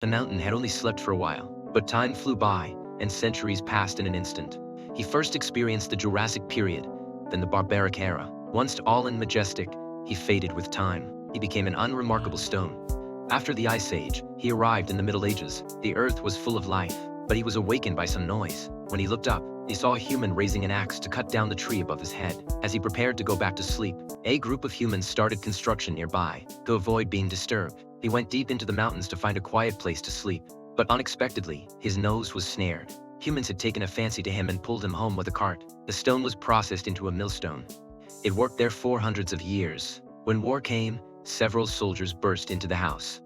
The mountain had only slept for a while, but time flew by, and centuries passed in an instant. He first experienced the Jurassic period, then the barbaric era. Once tall and majestic, he faded with time. He became an unremarkable stone. After the Ice Age, he arrived in the Middle Ages. The earth was full of life, but he was awakened by some noise. When he looked up, he saw a human raising an axe to cut down the tree above his head. As he prepared to go back to sleep, a group of humans started construction nearby. To avoid being disturbed, he went deep into the mountains to find a quiet place to sleep. But unexpectedly, his nose was snared. Humans had taken a fancy to him and pulled him home with a cart. The stone was processed into a millstone. It worked there for hundreds of years. When war came, several soldiers burst into the house.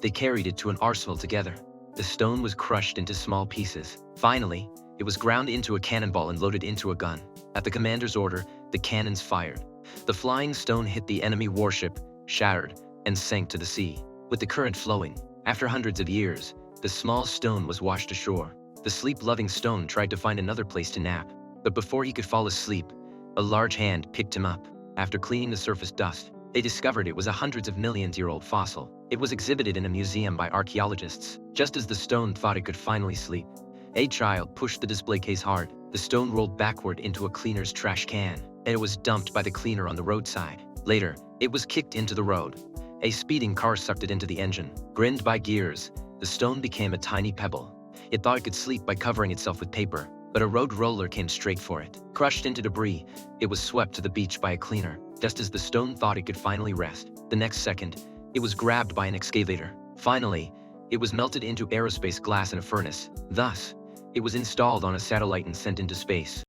They carried it to an arsenal together. The stone was crushed into small pieces. Finally, it was ground into a cannonball and loaded into a gun. At the commander's order, the cannons fired. The flying stone hit the enemy warship, shattered, and sank to the sea. With the current flowing, after hundreds of years, the small stone was washed ashore. The sleep-loving stone tried to find another place to nap, but before he could fall asleep, a large hand picked him up. After cleaning the surface dust, they discovered it was a hundreds of millions-year-old fossil. It was exhibited in a museum by archaeologists. Just as the stone thought it could finally sleep, a child pushed the display case hard. The stone rolled backward into a cleaner's trash can, and it was dumped by the cleaner on the roadside. Later, it was kicked into the road. A speeding car sucked it into the engine. Grinned by gears, the stone became a tiny pebble. It thought it could sleep by covering itself with paper, but a road roller came straight for it. Crushed into debris, it was swept to the beach by a cleaner. Just as the stone thought it could finally rest, the next second, it was grabbed by an excavator. Finally, it was melted into aerospace glass in a furnace. Thus, it was installed on a satellite and sent into space.